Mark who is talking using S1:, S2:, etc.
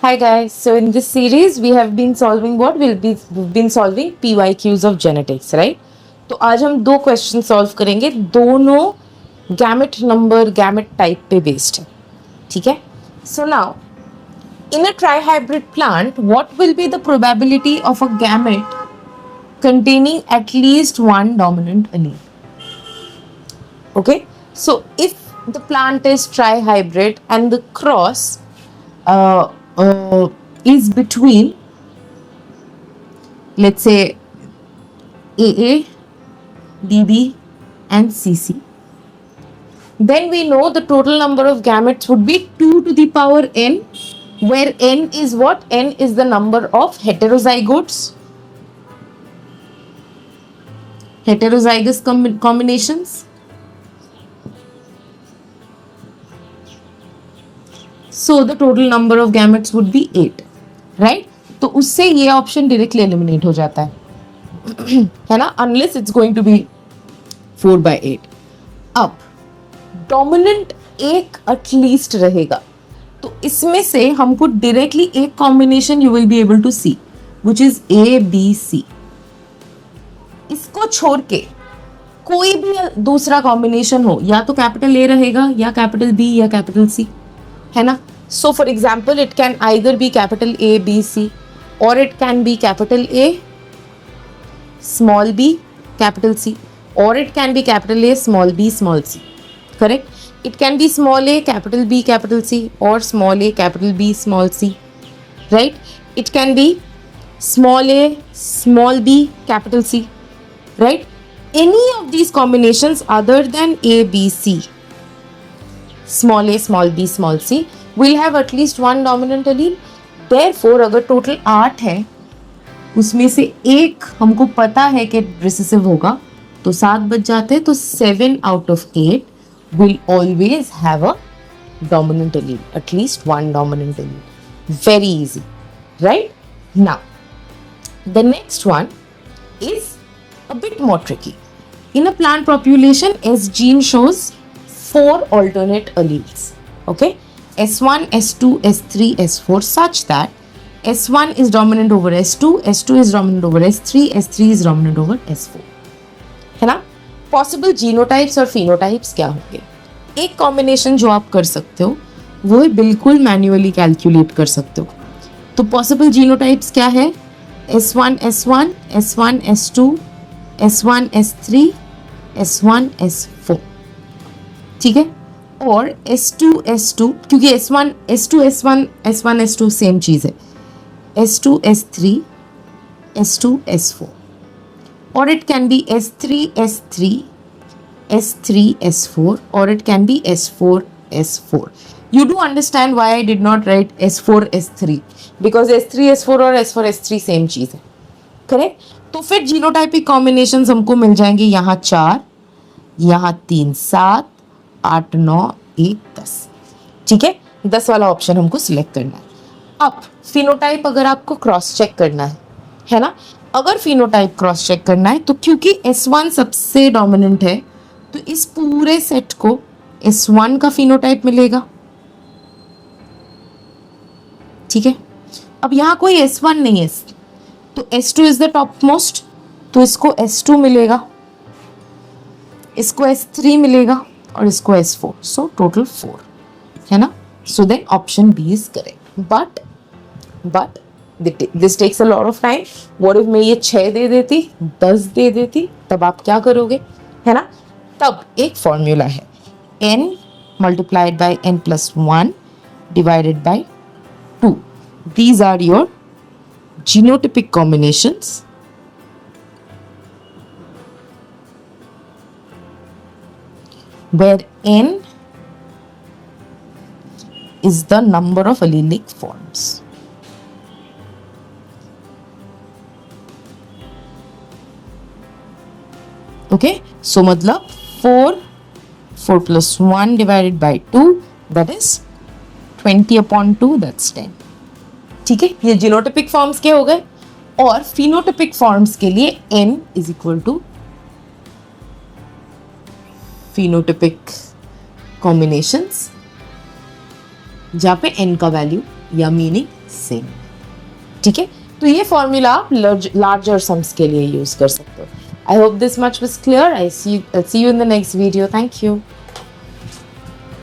S1: Hi guys. So in this series we have been solving what we've been solving PYQs of genetics, right? तो आज हम दो question solve करेंगे, दोनों gamete number gamete type पे based है. ठीक है. So now in a trihybrid plant what will be the probability of a gamete containing at least one dominant allele? Okay, so if the plant is trihybrid and the cross is between, let's say, AA, DB and CC, then we know the total number of gametes would be 2 to the power n, where n is what? N is the number of heterozygotes, heterozygous combinations. So the total number of gametes would be 8, right? तो उससे ये option directly eliminate हो जाता है है ना, unless it's going to be 4/8. अब dominant एक एटलीस्ट रहेगा, तो इसमें से हमको डायरेक्टली एक combination you will be able to see which is ABC. इसको छोड़ के कोई भी दूसरा कॉम्बिनेशन हो, या तो कैपिटल A रहेगा या कैपिटल B या कैपिटल C, है ना. So for example it can either be capital A B C और it can be capital A small b capital C और it can be capital A small b small c. Correct. It can be small a capital B capital C और small a capital B small c. Right. It can be small a small b capital C. Right. Any of these combinations other than A B C, small a small b small c, will have at least one dominant allele. Therefore अगर total 8 है, उसमें से एक हमको पता है कि recessive होगा, तो 7 बच जाते हैं, तो 7 out of 8 will always have a dominant allele, at least one dominant allele. Very easy, right? Now the next one is a bit more tricky. In a plant population, S gene shows 4 alternate alleles. Okay, S1, S2, S3, S4, such that S1 is dominant over S2, S2 is dominant over S3, S3 is dominant over S4. है ना. Possible genotypes और phenotypes क्या होंगे? एक combination जो आप कर सकते हो वो बिल्कुल मैन्युअली कैलकुलेट कर सकते हो. तो पॉसिबल जीनोटाइप्स क्या है? S1, S1, S1, S2, S1, S3, S1, S4. ठीक है. और S2, S2, क्योंकि S1, S2, S1, S1, S2 same चीज़ है. S2, S3, S2, S4. और it can B S3, S3, S3, S4, or it can be S4, S4. You do understand why I did not write S4, S3, because S3, S4 और S4, S3 same चीज़ है. Correct. तो फिर genotypic combinations हमको मिल जाएंगे, यहाँ 4, यहाँ 3, 7, 8, 9, 1, 10. ठीक है. 10 वाला ऑप्शन हमको सिलेक्ट करना है. अब फिनोटाइप अगर आपको क्रॉस चेक करना है ना, अगर फिनोटाइप क्रॉस चेक करना है तो क्योंकि S1 सबसे डोमिनेंट है, तो इस पूरे सेट को S1 का फिनोटाइप मिलेगा. ठीक है. अब यहाँ कोई S1 नहीं है, तो S2 is the top most, तो इसको S2 मिलेगा, इसको S3 मिलेगा और इसको S4. सो टोटल 4 है ना. So then option B is correct. But this takes a lot of time. What if मैं ये 6 दे देती, 10 दे देती, तब आप क्या करोगे, है ना. तब एक फॉर्मूला है, n multiplied by n plus 1 divided by 2. These are your genotypic combinations where n is the number of allelic forms. Okay, so मतलब 4 plus 1 divided by 2, that is 20/2, that's 10. ठीक है. ये जीनोटिपिक फॉर्म्स के हो गए. और phenotypic forms के लिए n is equal to phenotypic combinations, जहाँ पे n का वैल्यू या मीनिंग सेम। ठीक है, तो ये फॉर्मूला आप लार्जर सम्स के लिए यूज कर सकते हो। I hope this much was clear. I see you in the next video. Thank you.